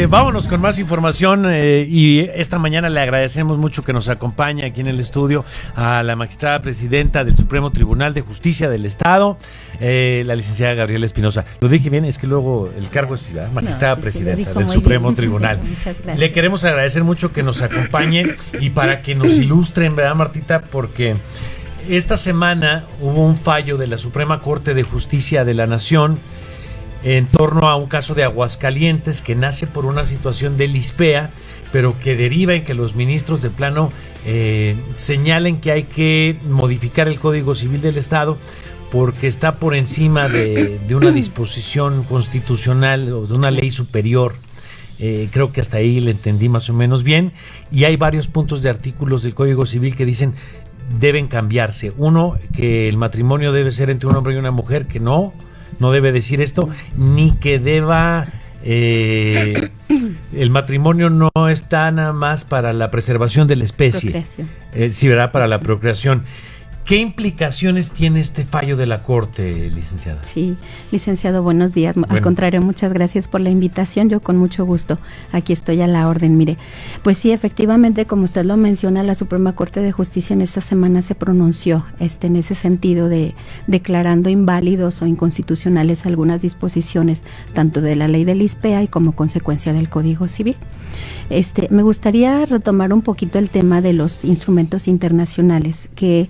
vámonos con más información y esta mañana le agradecemos mucho que nos acompañe aquí en el estudio a la magistrada presidenta del Supremo Tribunal de Justicia del Estado, la licenciada Gabriela Espinosa. Lo dije bien, es que luego el cargo es magistrada presidenta del Supremo Tribunal. Muchas gracias. Le queremos agradecer mucho que nos acompañe y para que nos ilustren, ¿verdad, Martita? Porque esta semana hubo un fallo de la Suprema Corte de Justicia de la Nación en torno a un caso de Aguascalientes que nace por una situación de Lispea, pero que deriva en que los ministros de plano señalen que hay que modificar el Código Civil del Estado porque está por encima de una disposición constitucional o de una ley superior. Creo que hasta ahí le entendí más o menos bien, y hay varios puntos de artículos del Código Civil que dicen deben cambiarse. Uno, que el matrimonio debe ser entre un hombre y una mujer, que no debe decir esto, ni que deba el matrimonio no está nada más para la preservación de la especie, sí, ¿verdad? Para la procreación. ¿Qué implicaciones tiene este fallo de la Corte, licenciada? Sí, licenciado, buenos días. Al contrario, muchas gracias por la invitación. Yo con mucho gusto aquí estoy a la orden. Mire, pues sí, efectivamente, como usted lo menciona, la Suprema Corte de Justicia en esta semana se pronunció en ese sentido de declarando inválidos o inconstitucionales algunas disposiciones tanto de la ley del ISPEA y como consecuencia del Código Civil. Me gustaría retomar un poquito el tema de los instrumentos internacionales que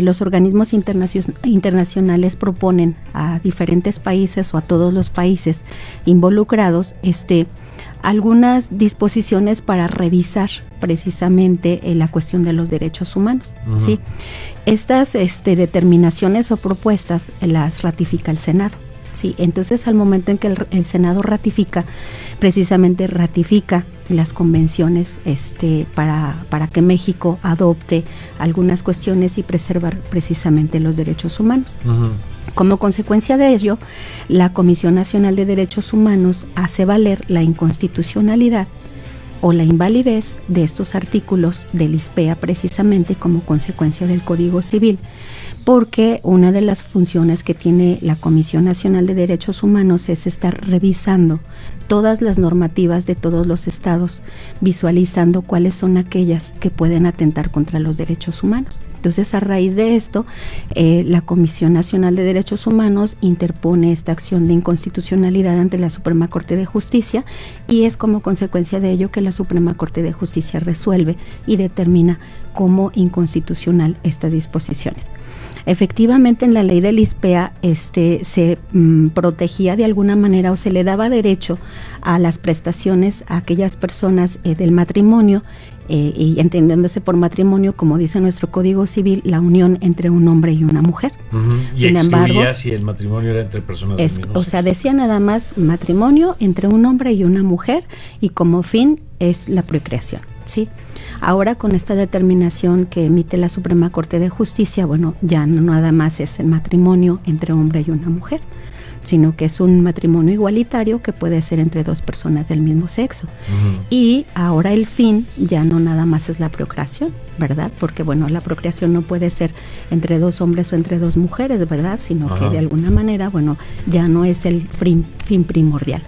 los organismos internacionales proponen a diferentes países o a todos los países involucrados algunas disposiciones para revisar precisamente la cuestión de los derechos humanos. Uh-huh. ¿Sí? Estas determinaciones o propuestas las ratifica el Senado. Sí, entonces al momento en que el Senado ratifica las convenciones para que México adopte algunas cuestiones y preservar precisamente los derechos humanos. Uh-huh. Como consecuencia de ello, la Comisión Nacional de Derechos Humanos hace valer la inconstitucionalidad o la invalidez de estos artículos del ISPEA precisamente como consecuencia del Código Civil, porque una de las funciones que tiene la Comisión Nacional de Derechos Humanos es estar revisando todas las normativas de todos los estados, visualizando cuáles son aquellas que pueden atentar contra los derechos humanos. Entonces, a raíz de esto, la Comisión Nacional de Derechos Humanos interpone esta acción de inconstitucionalidad ante la Suprema Corte de Justicia, y es como consecuencia de ello que la Suprema Corte de Justicia resuelve y determina como inconstitucional estas disposiciones. Efectivamente, en la ley del ISPEA se protegía de alguna manera o se le daba derecho a las prestaciones a aquellas personas del matrimonio, y entendiéndose por matrimonio, como dice nuestro Código Civil, la unión entre un hombre y una mujer. Uh-huh. Sin embargo, si el matrimonio era entre personas del mismo sexo. O sea, decía nada más matrimonio entre un hombre y una mujer, y como fin es la procreación, ¿sí? Ahora, con esta determinación que emite la Suprema Corte de Justicia, bueno, ya no nada más es el matrimonio entre hombre y una mujer, sino que es un matrimonio igualitario que puede ser entre dos personas del mismo sexo. Uh-huh. Y ahora el fin ya no nada más es la procreación, ¿verdad? Porque, bueno, la procreación no puede ser entre dos hombres o entre dos mujeres, ¿verdad? Sino uh-huh. que de alguna manera, bueno, ya no es el fin primordial.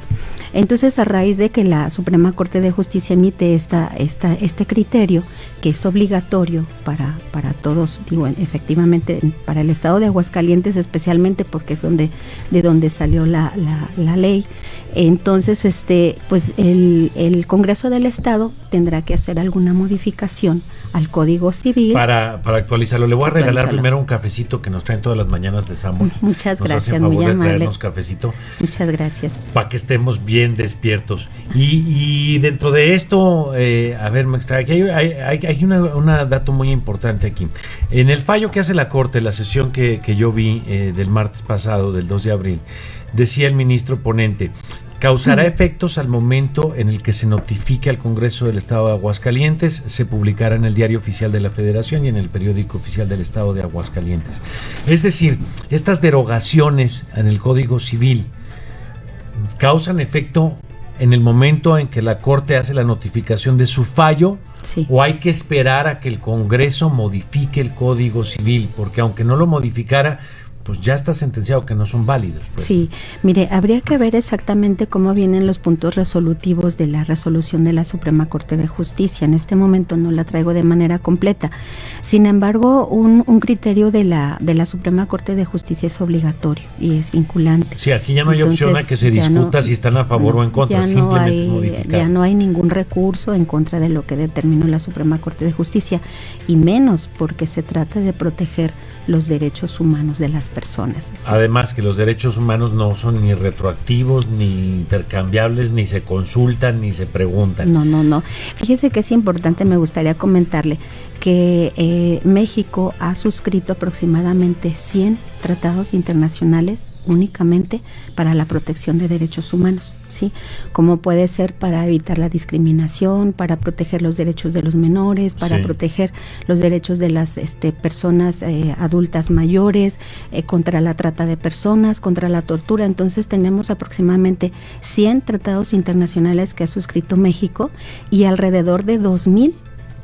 Entonces, a raíz de que la Suprema Corte de Justicia emite este criterio, que es obligatorio para todos, digo, efectivamente, para el estado de Aguascalientes especialmente, porque es de donde salió la ley, entonces, pues el Congreso del Estado tendrá que hacer alguna modificación al Código Civil. Para actualizarlo. Le voy a regalar primero un cafecito que nos traen todas las mañanas de Samuel. Muchas gracias, muy amable. De traernos cafecito. Muchas gracias. Para que estemos bien despiertos. Y dentro de esto, a ver, aquí hay un dato muy importante aquí. En el fallo que hace la Corte, la sesión que yo vi del martes pasado, del 2 de abril, decía el ministro ponente: causará efectos al momento en el que se notifique al Congreso del Estado de Aguascalientes, se publicará en el Diario Oficial de la Federación y en el Periódico Oficial del Estado de Aguascalientes. Es decir, estas derogaciones en el Código Civil causan efecto en el momento en que la Corte hace la notificación de su fallo. Sí. ¿O hay que esperar a que el Congreso modifique el Código Civil? Porque aunque no lo modificara, pues ya está sentenciado que no son válidos. Pues. Sí, mire, habría que ver exactamente cómo vienen los puntos resolutivos de la resolución de la Suprema Corte de Justicia. En este momento no la traigo de manera completa. Sin embargo, un criterio de la Suprema Corte de Justicia es obligatorio y es vinculante. Sí, aquí ya no hay opción a que se discuta si están a favor o en contra, simplemente es modificar. Ya no hay ningún recurso en contra de lo que determinó la Suprema Corte de Justicia, y menos porque se trata de proteger los derechos humanos de las personas. ¿Sí? Además que los derechos humanos no son ni retroactivos, ni intercambiables, ni se consultan, ni se preguntan. No. Fíjese que es importante, me gustaría comentarle que México ha suscrito aproximadamente 100 tratados internacionales únicamente para la protección de derechos humanos, ¿sí? Como puede ser para evitar la discriminación, para proteger los derechos de los menores, para proteger los derechos de las personas adultas mayores, contra la trata de personas, contra la tortura. Entonces tenemos aproximadamente 100 tratados internacionales que ha suscrito México y alrededor de 2,000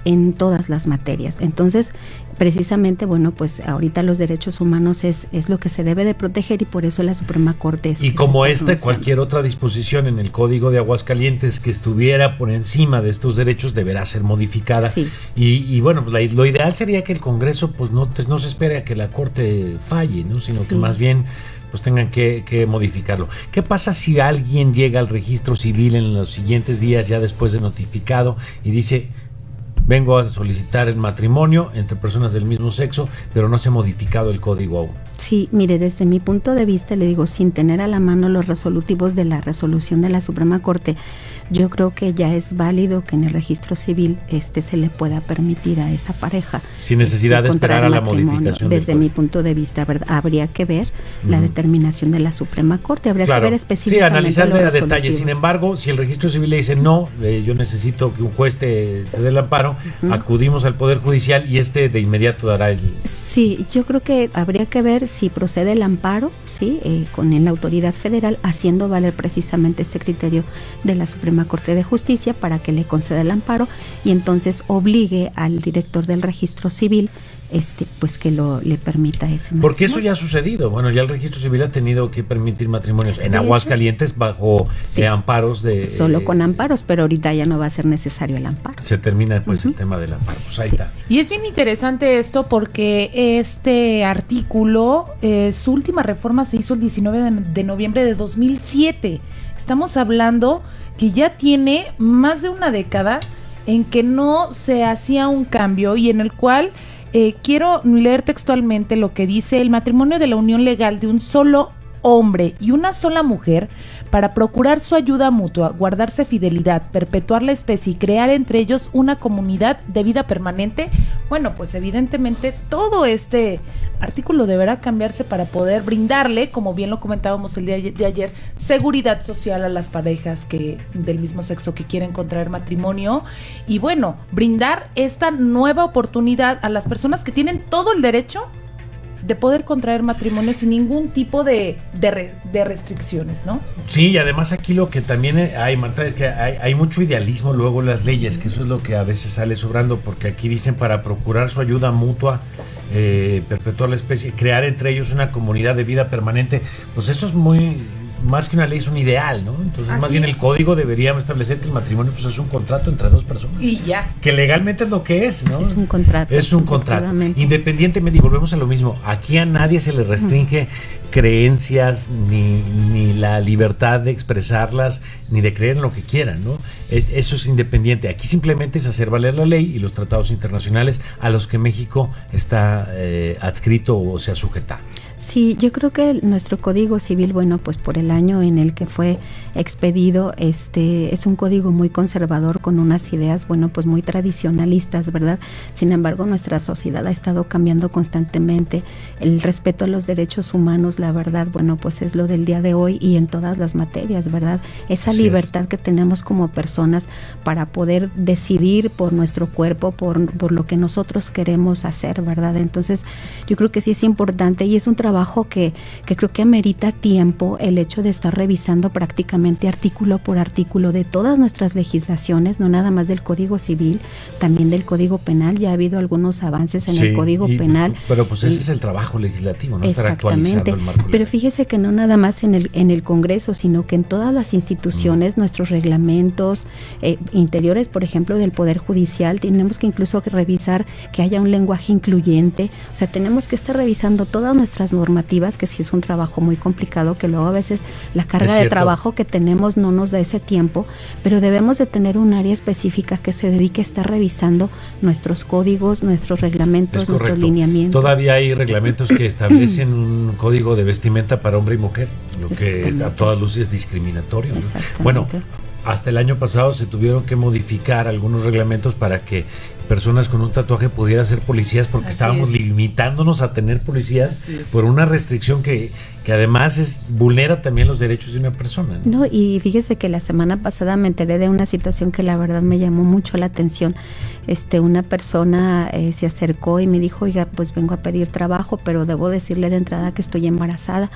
en todas las materias. Entonces, precisamente, bueno, pues ahorita los derechos humanos es lo que se debe de proteger, y por eso la Suprema Corte y como cualquier otra disposición en el Código de Aguascalientes que estuviera por encima de estos derechos deberá ser modificada. Sí. Y bueno, pues lo ideal sería que el Congreso pues no se espere a que la Corte falle, ¿no? Sino que más bien pues tengan que modificarlo. ¿Qué pasa si alguien llega al registro civil en los siguientes días, ya después de notificado, y dice: vengo a solicitar el matrimonio entre personas del mismo sexo, pero no se ha modificado el código aún? Sí, mire, desde mi punto de vista, le digo, sin tener a la mano los resolutivos de la resolución de la Suprema Corte, yo creo que ya es válido que en el registro civil se le pueda permitir a esa pareja. Sin necesidad de esperar a la modificación. Desde mi punto de vista, ¿verdad? Habría que ver la determinación de la Suprema Corte, habría que ver específicamente. Sí, analizarle a detalle. Sin embargo, si el registro civil le dice no, yo necesito que un juez te dé el amparo, acudimos al Poder Judicial y de inmediato dará el... Sí, yo creo que habría que ver si procede el amparo, ¿sí? Con la autoridad federal, haciendo valer precisamente ese criterio de la Suprema Corte de Justicia para que le conceda el amparo y entonces obligue al director del registro civil pues que le permita ese matrimonio. Porque eso ya ha sucedido. Bueno, ya el registro civil ha tenido que permitir matrimonios en Aguascalientes bajo amparos de... Solo con amparos, pero ahorita ya no va a ser necesario el amparo. Se termina pues el tema del amparo. Pues ahí está. Y es bien interesante esto porque este artículo, su última reforma se hizo el 19 de noviembre de 2007. Estamos hablando que ya tiene más de una década en que no se hacía un cambio y en el cual... quiero leer textualmente lo que dice: el matrimonio de la unión legal de un solo hombre y una sola mujer para procurar su ayuda mutua, guardarse fidelidad, perpetuar la especie y crear entre ellos una comunidad de vida permanente. Bueno, pues evidentemente todo este artículo deberá cambiarse para poder brindarle, como bien lo comentábamos el día de ayer, seguridad social a las parejas del mismo sexo que quieren contraer matrimonio y bueno, brindar esta nueva oportunidad a las personas que tienen todo el derecho de poder contraer matrimonio sin ningún tipo de restricciones, ¿no? Sí, y además aquí lo que también hay, Marta, es que hay mucho idealismo luego en las leyes, que eso es lo que a veces sale sobrando, porque aquí dicen para procurar su ayuda mutua, perpetuar la especie, crear entre ellos una comunidad de vida permanente. Pues eso es más que una ley, es un ideal, ¿no? Entonces, así más bien el código debería establecer que el matrimonio pues es un contrato entre dos personas. Y ya. Que legalmente es lo que es, ¿no? Es un contrato. Es un contrato. Independientemente, y volvemos a lo mismo, aquí a nadie se le restringe creencias, ni la libertad de expresarlas, ni de creer en lo que quieran, ¿no? Eso es independiente. Aquí simplemente es hacer valer la ley y los tratados internacionales a los que México está adscrito o se ha sujetado. Sí, yo creo que nuestro Código Civil, bueno, pues por el año en el que fue expedido, es un código muy conservador con unas ideas, bueno, pues muy tradicionalistas, ¿verdad? Sin embargo, nuestra sociedad ha estado cambiando constantemente. El respeto a los derechos humanos, la verdad, bueno, pues es lo del día de hoy y en todas las materias, ¿verdad? Esa libertad que tenemos como personas para poder decidir por nuestro cuerpo, por lo que nosotros queremos hacer, ¿verdad? Entonces, yo creo que sí es importante y es un trabajo trabajo que creo que amerita tiempo el hecho de estar revisando prácticamente artículo por artículo de todas nuestras legislaciones, no nada más del Código Civil, también del Código Penal. Ya ha habido algunos avances en el Código Penal. Pero pues ese es el trabajo legislativo, no estar actualizando el marco legal. Pero fíjese que no nada más en el Congreso, sino que en todas las instituciones, nuestros reglamentos interiores, por ejemplo, del Poder Judicial, tenemos que incluso revisar que haya un lenguaje incluyente. O sea, tenemos que estar revisando todas nuestras normativas, que sí es un trabajo muy complicado, que luego a veces la carga de trabajo que tenemos no nos da ese tiempo, pero debemos de tener un área específica que se dedique a estar revisando nuestros códigos, nuestros reglamentos, nuestros lineamientos. Todavía hay reglamentos que establecen un código de vestimenta para hombre y mujer, lo que es, a todas luces, discriminatorio, ¿no? Bueno, hasta el año pasado se tuvieron que modificar algunos reglamentos para que personas con un tatuaje pudieran ser policías, porque estábamos limitándonos a tener policías por una restricción que además vulnera también los derechos de una persona, ¿no? No, y fíjese que la semana pasada me enteré de una situación que la verdad me llamó mucho la atención. Una persona se acercó y me dijo, oiga, pues vengo a pedir trabajo, pero debo decirle de entrada que estoy embarazada.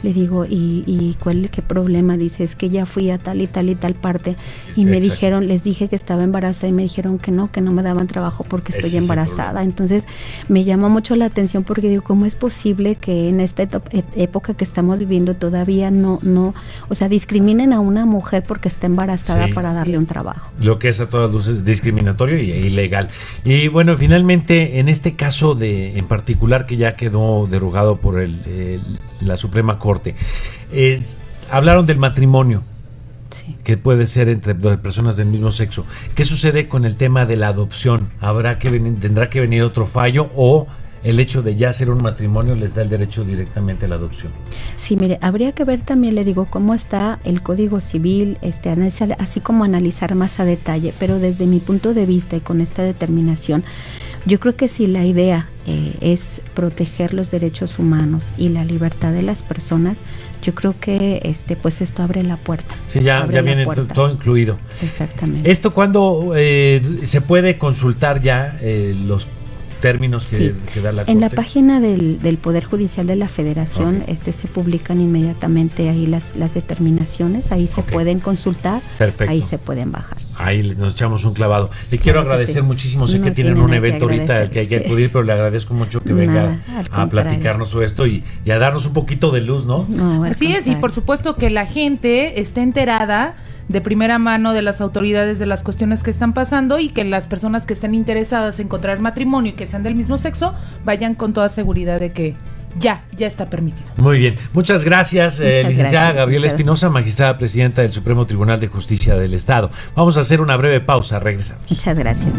Le digo, ¿y qué problema? Dice, es que ya fui a tal y tal y tal parte y me dijeron, les dije que estaba embarazada y me dijeron que no me daban trabajo porque estoy embarazada. Entonces me llamó mucho la atención porque digo, ¿cómo es posible que en esta época que estamos viviendo todavía no, o sea, discriminen a una mujer porque está embarazada para darle un trabajo? Lo que es a todas luces discriminatorio y ilegal. Y bueno, finalmente, en este caso en particular que ya quedó derogado por la Suprema Corte, hablaron del matrimonio, que puede ser entre personas del mismo sexo. ¿Qué sucede con el tema de la adopción? ¿Tendrá que venir otro fallo, o el hecho de ya ser un matrimonio les da el derecho directamente a la adopción? Sí, mire, habría que ver también, le digo, cómo está el Código Civil, así como analizar más a detalle, pero desde mi punto de vista y con esta determinación, yo creo que si la idea es proteger los derechos humanos y la libertad de las personas, yo creo que pues esto abre la puerta. Sí, ya viene todo incluido. Exactamente. ¿Esto cuándo se puede consultar ya los términos que da la Corte? En la página del Poder Judicial de la Federación se publican inmediatamente ahí las determinaciones, ahí se pueden consultar. Perfecto. Ahí se pueden bajar. Ahí nos echamos un clavado. Le quiero agradecer muchísimo, sé que tienen un evento ahorita al que hay que acudir, pero le agradezco mucho que venga a platicarnos sobre esto y a darnos un poquito de luz, ¿no? Así es, y por supuesto que la gente esté enterada de primera mano de las autoridades de las cuestiones que están pasando, y que las personas que estén interesadas en contraer matrimonio y que sean del mismo sexo vayan con toda seguridad de que ya está permitido. Muy bien, muchas gracias, licenciada Gabriela Espinosa, magistrada presidenta del Supremo Tribunal de Justicia del Estado. Vamos a hacer una breve pausa, regresamos. Muchas gracias.